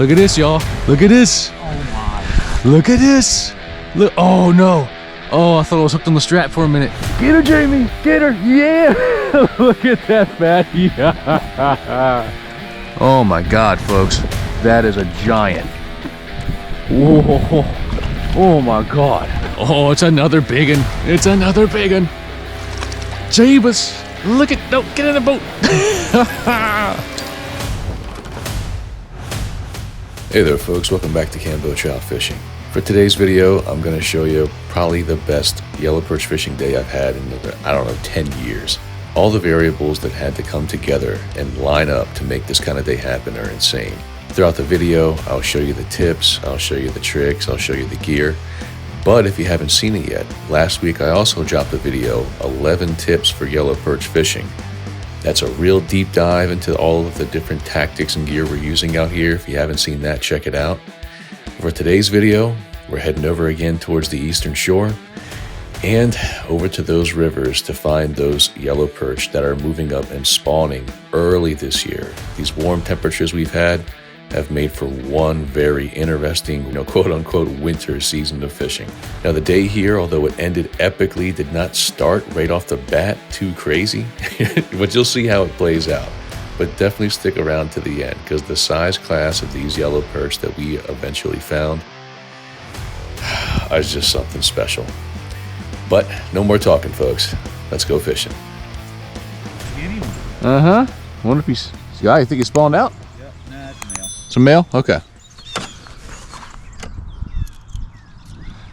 Look at this, y'all. Look at this. Oh my. Look at this. Look. Oh no. Oh, I thought I was hooked on the strap for a minute. Get her, Jamie. Get her. Yeah. Look at that fatty. Oh my God, folks. That is a giant. Whoa. Oh my God. Oh, it's another big one. It's another big one. Jeebus. Look at, no, get in the boat. Hey there folks, welcome back to Kambotrout Fishing. For today's video, I'm going to show you probably the best yellow perch fishing day I've had in, I don't know, 10 years. All the variables that had to come together and line up to make this kind of day happen are insane. Throughout the video, I'll show you the tips, I'll show you the tricks, I'll show you the gear. But if you haven't seen it yet, last week I also dropped a video, 11 tips for yellow perch fishing. That's a real deep dive into all of the different tactics and gear we're using out here. If you haven't seen that, check it out. For today's video, we're heading over again towards the eastern shore and over to those rivers to find those yellow perch that are moving up and spawning early this year. These warm temperatures we've had have made for one very interesting, quote-unquote winter season of fishing. Now the day here, although it ended epically, did not start right off the bat too crazy, but you'll see how it plays out. But definitely stick around to the end, because the size class of these yellow perch that we eventually found is just something special. But no more talking, folks. Let's go fishing. Uh-huh. Wonder if he's, yeah, you think he spawned out? It's a male? Okay.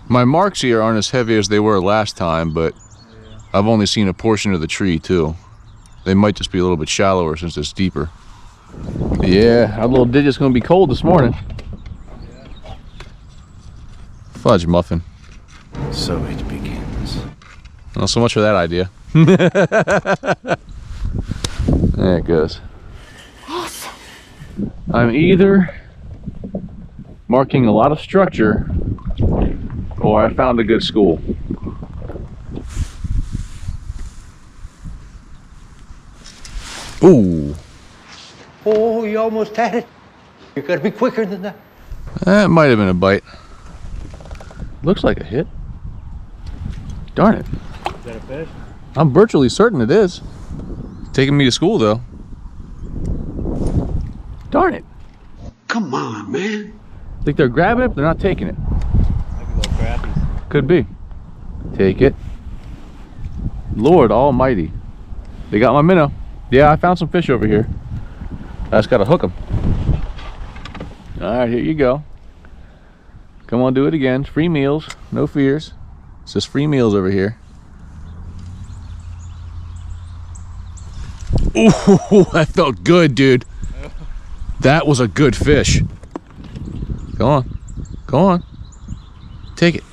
My marks here aren't as heavy as they were last time, but I've only seen a portion of the tree too. They might just be a little bit shallower since it's deeper. Yeah, our little digit's gonna be cold this morning. Fudge muffin. So it begins. Not so much for that idea. There it goes. I'm either marking a lot of structure or I found a good school. Ooh. Oh, you almost had it. You gotta be quicker than that. That might have been a bite. Looks like a hit. Darn it. Is that a fish? I'm virtually certain it is. Taking me to school though. Darn it. Come on, man. Think they're grabbing it, but they're not taking it. Like a little crappies. Could be. Take it. Lord almighty. They got my minnow. Yeah, I found some fish over here. I just gotta hook them. Alright, here you go. Come on, do it again. Free meals, no fears. It's just free meals over here. Ooh, that felt good, dude. That was a good fish. Go on. Go on. Take it.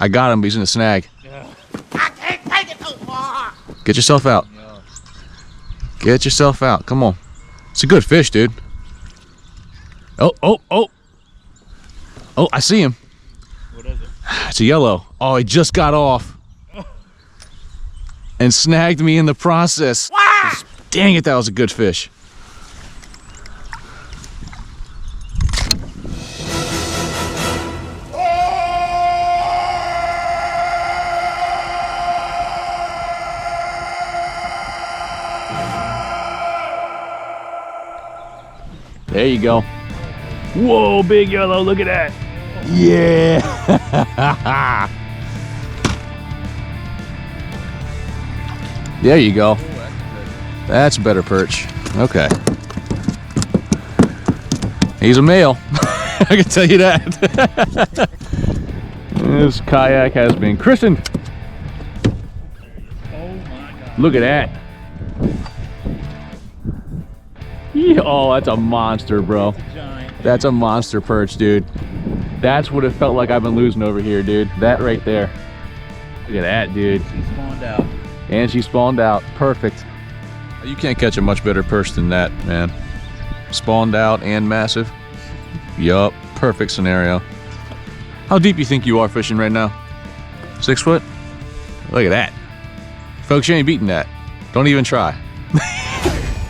I got him, but he's in a snag. Yeah. I can't take it no more. Get yourself out. Yeah. Get yourself out. Come on. It's a good fish, dude. Oh, oh, oh. Oh, I see him. What is it? It's a yellow. Oh, he just got off. And snagged me in the process. Dang it, that was a good fish. There you go. Whoa, big yellow, look at that. Yeah. There you go. That's a better perch. Okay. He's a male. I can tell you that. This kayak has been christened. Oh my God. Look at that. Yeah, oh, that's a monster, bro. Giant. That's a monster perch, dude. That's what it felt like I've been losing over here, dude. That right there. Look at that, dude. She spawned out. And she spawned out. Perfect. You can't catch a much better perch than that, man. Spawned out and massive. Yup. Perfect scenario. How deep you think you are fishing right now? 6 foot? Look at that. Folks, you ain't beating that. Don't even try.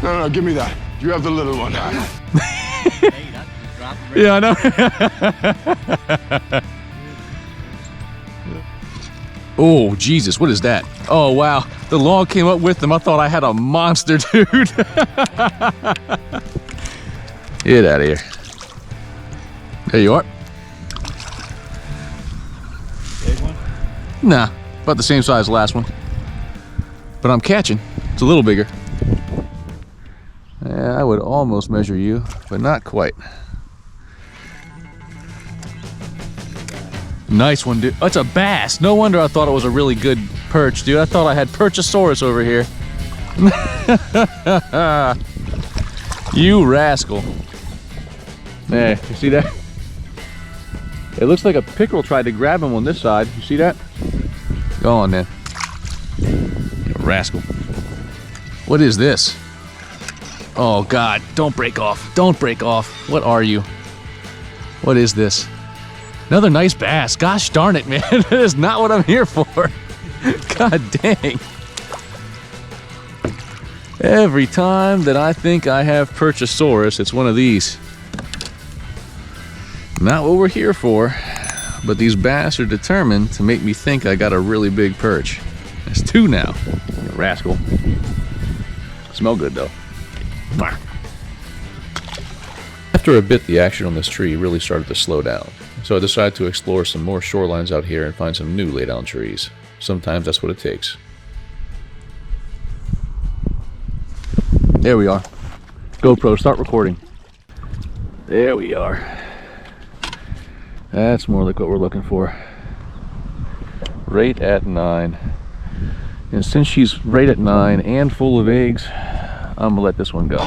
No, give me that. You have the little one. Hey, that's drop it right. Yeah, I know. Oh, Jesus, what is that? Oh, wow. The log came up with them. I thought I had a monster, dude. Get out of here. There you are. Big one? Nah, about the same size as the last one. But I'm catching. It's a little bigger. Yeah, I would almost measure you, but not quite. Nice one, dude. That's a bass. No wonder I thought it was a really good perch, dude. I thought I had Perchosaurus over here. You rascal. There, you see that? It looks like a pickerel tried to grab him on this side. You see that? Go on, then. You rascal. What is this? Oh, God. Don't break off. Don't break off. What are you? What is this? Another nice bass. Gosh darn it, man. That is not what I'm here for. God dang. Every time that I think I have Perchosaurus, it's one of these. Not what we're here for, but these bass are determined to make me think I got a really big perch. That's two now. You rascal. Smell good, though. After a bit, the action on this tree really started to slow down. So I decided to explore some more shorelines out here and find some new laydown trees. Sometimes that's what it takes. There we are. GoPro, start recording. There we are. That's more like what we're looking for. Right at 9. And since she's right at 9 and full of eggs, I'm gonna let this one go.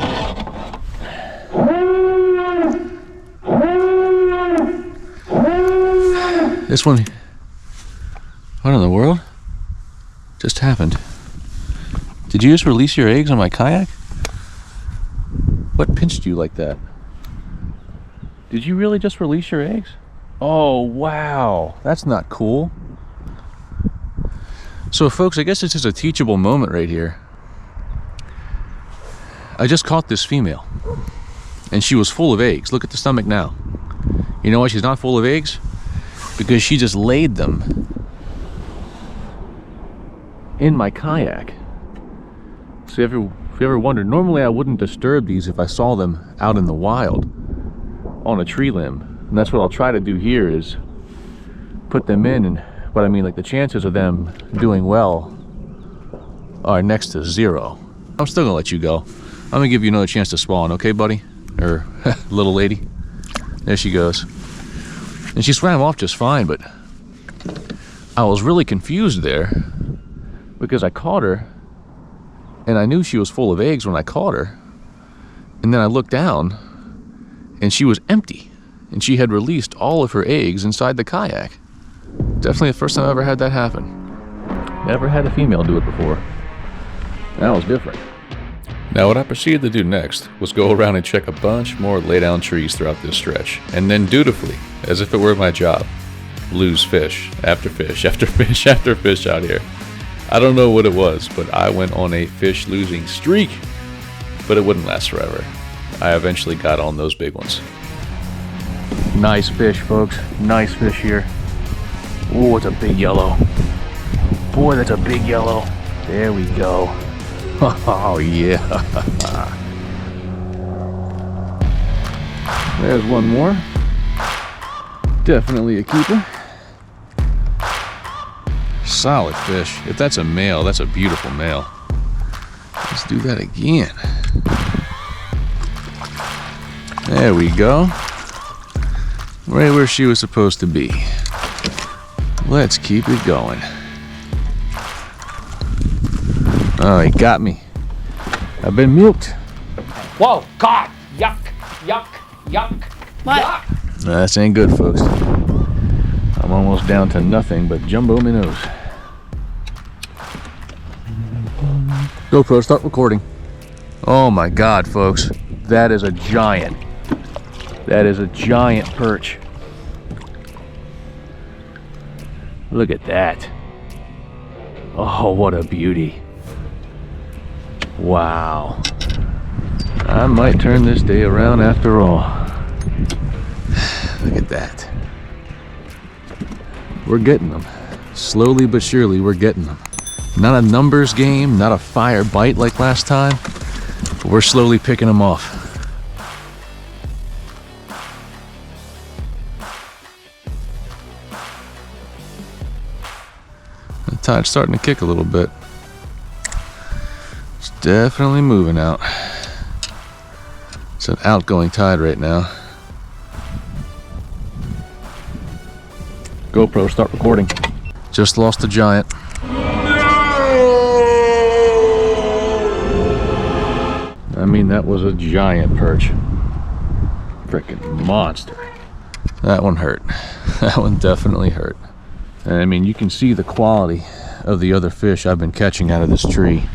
This one, what in the world just happened? Did you just release your eggs on my kayak? What pinched you like that? Did you really just release your eggs? Oh, wow, that's not cool. So folks, I guess this is a teachable moment right here. I just caught this female and she was full of eggs. Look at the stomach now. You know why she's not full of eggs? Because she just laid them in my kayak. So if you ever wondered, normally I wouldn't disturb these if I saw them out in the wild on a tree limb. And that's what I'll try to do here, is put them in. And but I mean, like, the chances of them doing well are next to 0. I'm still gonna let you go. I'm gonna give you another chance to spawn, okay, buddy? Or little lady. There she goes. And she swam off just fine, but I was really confused there because I caught her and I knew she was full of eggs when I caught her. And then I looked down and she was empty and she had released all of her eggs inside the kayak. Definitely the first time I ever had that happen. Never had a female do it before. That was different. Now what I proceeded to do next was go around and check a bunch more laydown trees throughout this stretch, and then dutifully, as if it were my job, lose fish after fish after fish after fish out here. I don't know what it was, but I went on a fish losing streak, but it wouldn't last forever. I eventually got on those big ones. Nice fish, folks. Nice fish here. Oh, it's a big yellow. Boy, that's a big yellow. There we go. Oh, yeah. There's one more. Definitely a keeper. Solid fish. If that's a male, that's a beautiful male. Let's do that again. There we go. Right where she was supposed to be. Let's keep it going. Oh, he got me. I've been milked. Whoa, God! Yuck! Yuck! Yuck! What? Yuck! This ain't good, folks. I'm almost down to nothing but jumbo minnows. GoPro, start recording. Oh my God, folks. That is a giant. That is a giant perch. Look at that. Oh, what a beauty. Wow. I might turn this day around after all. Look at that. We're getting them. Slowly but surely, we're getting them. Not a numbers game, not a fire bite like last time, but we're slowly picking them off. The tide's starting to kick a little bit. It's definitely moving out. It's an outgoing tide right now. GoPro, start recording. Just lost a giant. I mean, that was a giant perch. Freaking monster. That one hurt. That one definitely hurt. And I mean, you can see the quality of the other fish I've been catching out of this tree.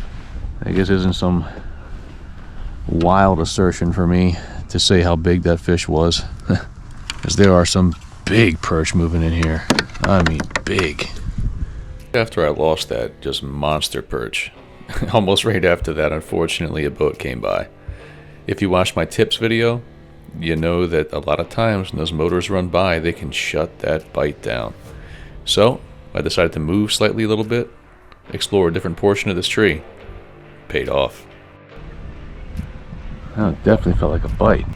I guess isn't some wild assertion for me to say how big that fish was. Because there are some big perch moving in here. I mean, big. After I lost that just monster perch, almost right after that, unfortunately, a boat came by. If you watch my tips video, you know that a lot of times when those motors run by, they can shut that bite down. So I decided to move slightly a little bit, explore a different portion of this tree. Paid off. That definitely felt like a bite.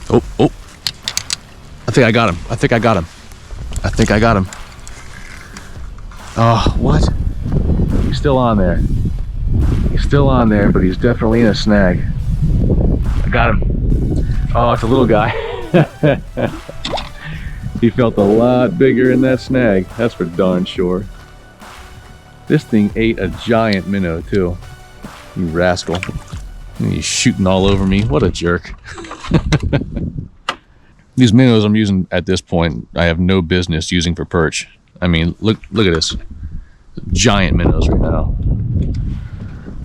Oh, oh. I think I got him. I think I got him. I think I got him. Oh, what? He's still on there. He's still on there, but he's definitely in a snag. I got him. Oh, it's a little guy. He felt a lot bigger in that snag. That's for darn sure. This thing ate a giant minnow too. You rascal. And he's shooting all over me. What a jerk. These minnows I'm using at this point, I have no business using for perch. I mean, look at this. Giant minnows right now.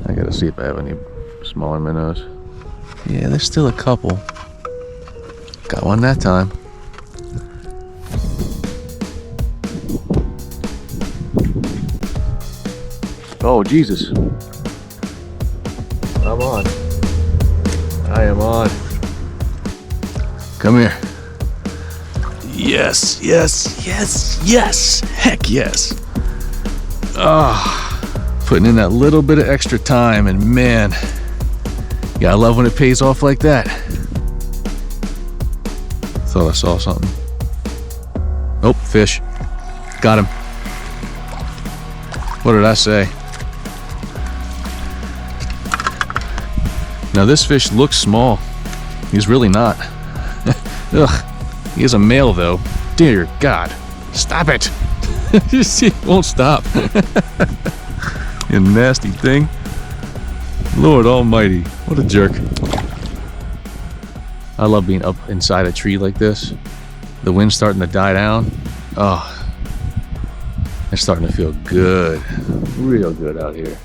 I gotta see if I have any smaller minnows. Yeah, there's still a couple. Got one that time. Oh, Jesus. I'm on. I am on. Come here. Yes, yes, yes, yes. Heck yes. Ah, putting in that little bit of extra time, and man, you gotta love when it pays off like that. Thought I saw something. Oh, fish. Got him. What did I say? Now this fish looks small. He's really not. Ugh. He is a male though. Dear God. Stop it. He won't stop. You nasty thing. Lord almighty. What a jerk. I love being up inside a tree like this. The wind's starting to die down. Oh, it's starting to feel good. Real good out here.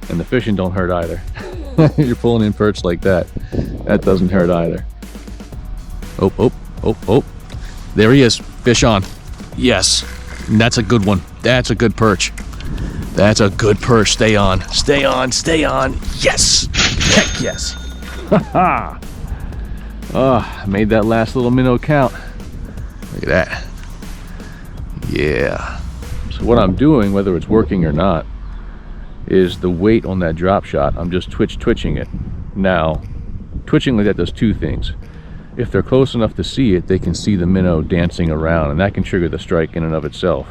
And the fishing don't hurt either. You're pulling in perch like that. That doesn't hurt either. Oh, oh, oh, oh. There he is. Fish on. Yes. And that's a good one. That's a good perch. That's a good perch. Stay on. Stay on. Stay on. Yes. Heck yes. Ha-ha. Oh, I made that last little minnow count. Look at that. Yeah. So what I'm doing, whether it's working or not, is the weight on that drop shot. I'm just twitching it. Now, twitching like that does two things. If they're close enough to see it, they can see the minnow dancing around, and that can trigger the strike in and of itself.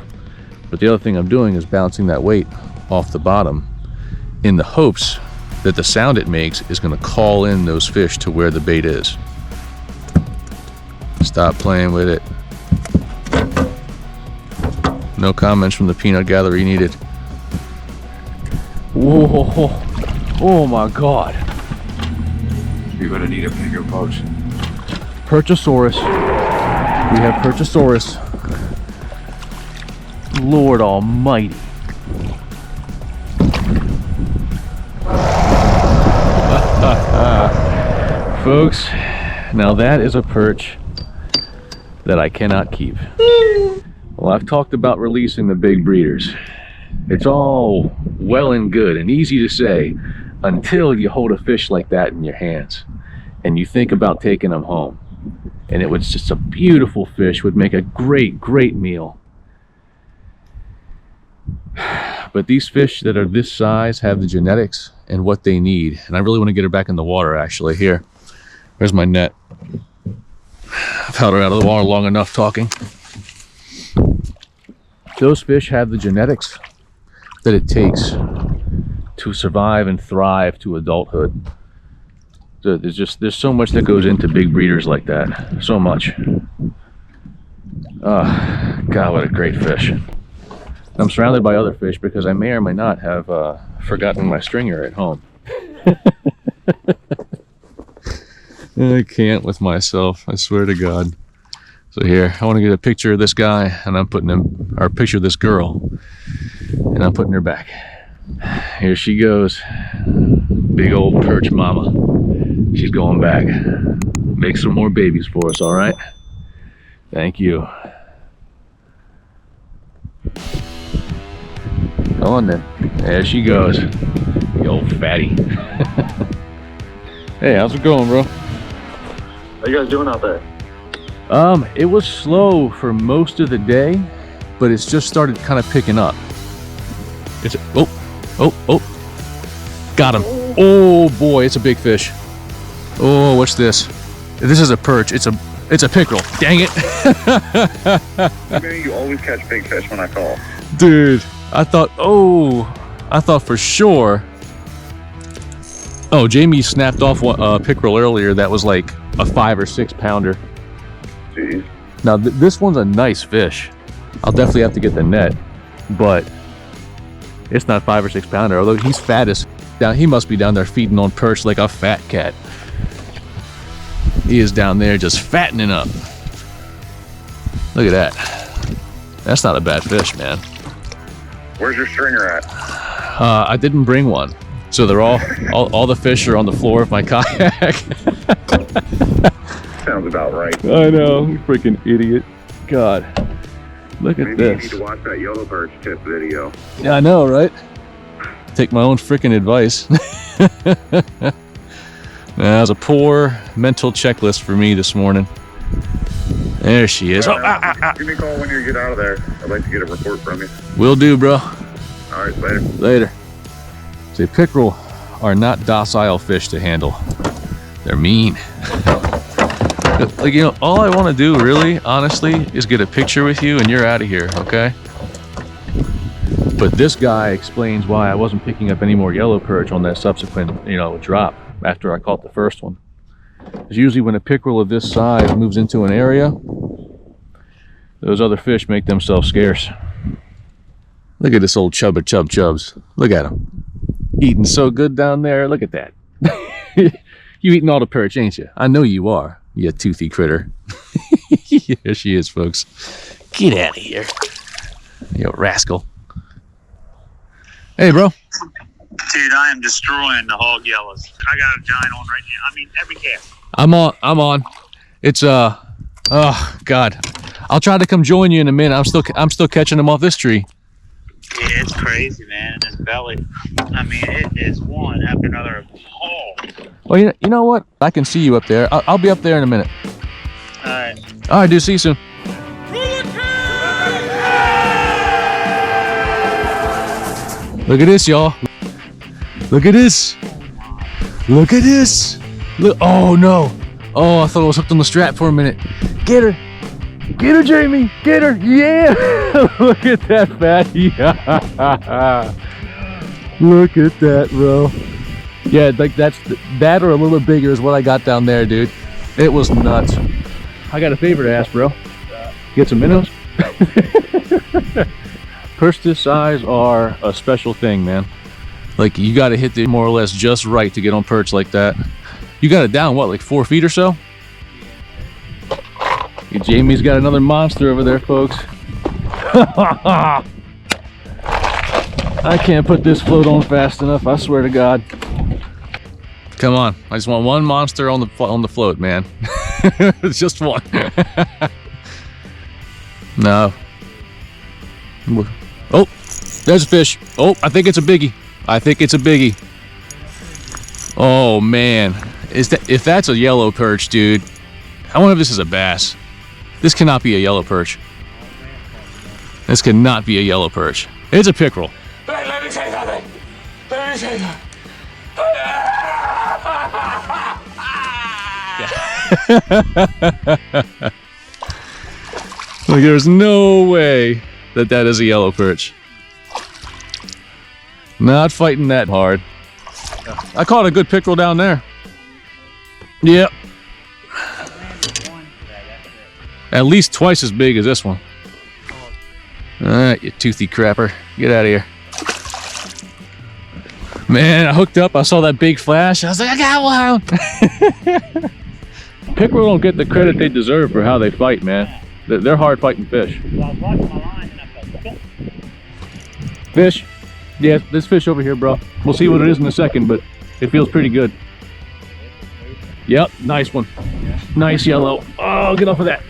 But the other thing I'm doing is bouncing that weight off the bottom in the hopes that the sound it makes is going to call in those fish to where the bait is. Stop playing with it. No comments from the peanut gallery needed. Whoa, oh my God. You're gonna need a bigger boat. Perchosaurus. We have Perchosaurus. Lord almighty. Folks, now that is a perch that I cannot keep. Well, I've talked about releasing the big breeders. It's all well and good and easy to say until you hold a fish like that in your hands and you think about taking them home. And it was just a beautiful fish, would make a great, great meal. But these fish that are this size have the genetics and what they need. And I really want to get her back in the water, actually. Here, where's my net? I've held her out of the water long enough talking. Those fish have the genetics that it takes to survive and thrive to adulthood. So there's so much that goes into big breeders like that. So much. Oh, God, what a great fish. I'm surrounded by other fish because I may or may not have forgotten my stringer at home. I can't with myself, I swear to God. So here, I want to get a picture of this guy, and I'm putting him, or a picture of this girl, and I'm putting her back. Here she goes, big old perch mama. She's going back. Make some more babies for us, all right? Thank you. Go on then. There she goes. The old fatty. Hey, how's it going, bro? How you guys doing out there? It was slow for most of the day, but it's just started kind of picking up. It's oh, got him. Oh boy, it's a big fish. Oh, what's this? This is a perch. It's a pickerel. Dang it. Maybe you always catch big fish when I call. Dude, I thought for sure. Oh, Jamie snapped off a pickerel earlier that was like a 5 or 6 pounder. Jeez. Now this one's a nice fish. I'll definitely have to get the net, but it's not 5 or 6 pounder. Although he's fat as down, he must be down there feeding on perch like a fat cat. He is down there just fattening up. Look at that. That's not a bad fish, man. Where's your stringer at? I didn't bring one, so they're all the fish are on the floor of my kayak. Sounds about right. I know, you freaking idiot. God, look at Maybe this. you need to watch that yellow perch tip video. Yeah, I know, right? Take my own freaking advice. That was a poor mental checklist for me this morning. There she is. Give me a call when you get out of there. I'd like to get a report from you. Will do, bro. All right, later. Later. See, pickerel are not docile fish to handle. They're mean. Like, you know, all I want to do really, honestly, is get a picture with you and you're out of here, okay? But this guy explains why I wasn't picking up any more yellow perch on that subsequent, you know, drop after I caught the first one. Because usually when a pickerel of this size moves into an area, those other fish make themselves scarce. Look at this old chubba chubs. Look at him. Eating so good down there. Look at that. You eating all the perch, ain't you? I know you are, you toothy critter. Here she is, folks. Get out of here, you rascal. Hey, bro. Dude, I am destroying the hog yellows. I got a giant on right now. I mean, every cast. I'm on. It's oh God. I'll try to come join you in a minute. I'm still catching them off this tree. Yeah, it's crazy, man. In this belly. I mean, it is one after another hog. Well, you know what? I can see you up there. I'll be up there in a minute. All right. All right, dude. See you soon. Look at this, y'all. Look at this. Look at this. Look. Oh, no. Oh, I thought I was hooked on the strap for a minute. Get her. Get her, Jamie. Get her. Yeah. Look at that fatty. Look at that, bro. Yeah, like that or a little bigger is what I got down there, dude. It was nuts. I got a favor to ask, bro. Get some minnows. Perch this size are a special thing, man. Like, you got to hit it more or less just right to get on perch like that. You got it down, what, like 4 feet or so? Yeah, Jamie's got another monster over there, folks. I can't put this float on fast enough, I swear to God. Come on, I just want one monster on the float, man. It's just one. No. Oh, There's a fish. Oh, I think it's a biggie. I think it's a biggie. Oh man, if that's a yellow perch, dude? I wonder if this is a bass. This cannot be a yellow perch. This cannot be a yellow perch. It's a pickerel. Let me say something. Let me say something. Like, there's no way that that is a yellow perch. Not fighting that hard. I caught a good pickerel down there. Yep. At least twice as big as this one. Alright, you toothy crapper. Get out of here. Man, I hooked up. I saw that big flash. I was like, I got one! Pickerel don't get the credit they deserve for how they fight, man. They're hard fighting fish. Well, I was watching my line and I felt Fish? Yeah, this fish over here, bro. We'll see what it is in a second, but it feels pretty good. Yep, nice one. Nice yellow. Oh, get off of that.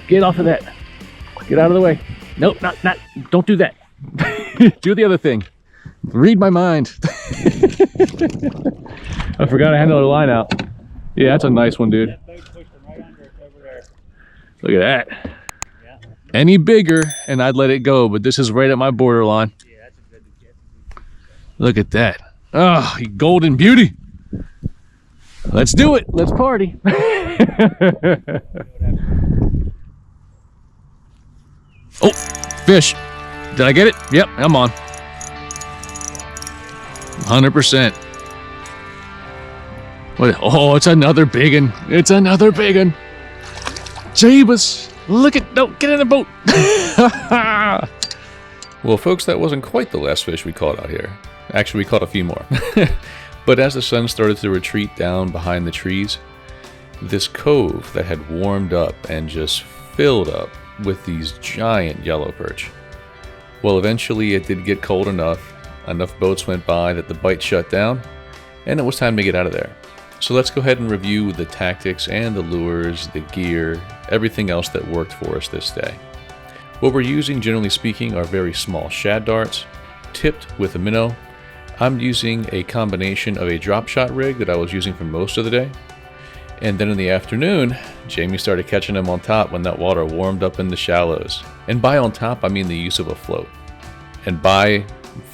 Get off of that. Get out of the way. Nope, not, don't do that. Do the other thing. Read my mind. I forgot I had another line out. Yeah, that's a nice one, dude. Look at that. Any bigger, and I'd let it go, but this is right at my borderline. Look at that. Oh, you golden beauty. Let's do it. Let's party. Oh, fish. Did I get it? Yep, I'm on. 100%. What? Oh, it's another big one. It's another big one. Jeebus. Look at, no, get in the boat. Well, folks, that wasn't quite the last fish we caught out here. Actually, we caught a few more. But as the sun started to retreat down behind the trees, this cove that had warmed up and just filled up with these giant yellow perch. Well, eventually it did get cold enough boats went by that the bite shut down, and it was time to get out of there. So let's go ahead and review the tactics and the lures, the gear, everything else that worked for us this day. What we're using, generally speaking, are very small shad darts, tipped with a minnow. I'm using a combination of a drop shot rig that I was using for most of the day. And then in the afternoon, Jamie started catching them on top when that water warmed up in the shallows. And by on top, I mean the use of a float. And by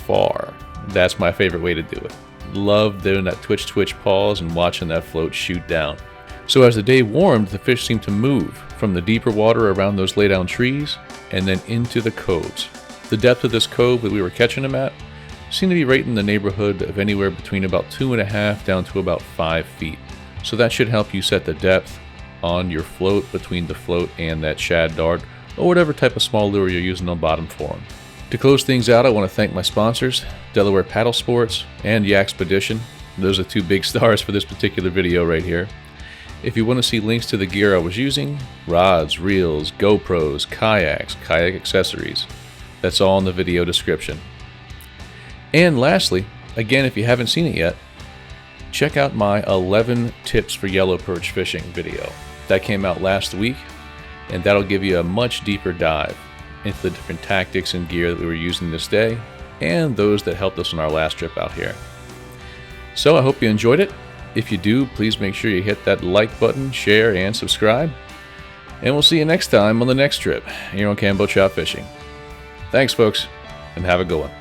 far, that's my favorite way to do it. Love doing that twitch pause and watching that float shoot down. So as the day warmed, the fish seemed to move from the deeper water around those laydown trees and then into the coves. The depth of this cove that we were catching them at seemed to be right in the neighborhood of anywhere between about 2.5 down to about 5 feet. So that should help you set the depth on your float between the float and that shad dart or whatever type of small lure you're using on bottom for them. To close things out, I want to thank my sponsors, Delaware Paddle Sports and Yaxpedition. Those are two big stars for this particular video right here. If you want to see links to the gear I was using, rods, reels, GoPros, kayaks, kayak accessories, that's all in the video description. And lastly, again, if you haven't seen it yet, check out my 11 tips for yellow perch fishing video. That came out last week, and that'll give you a much deeper dive into the different tactics and gear that we were using this day, and those that helped us on our last trip out here. So I hope you enjoyed it. If you do, please make sure you hit that like button, share, and subscribe. And we'll see you next time on the next trip here on Kambotrout Fishing. Thanks, folks, and have a good one.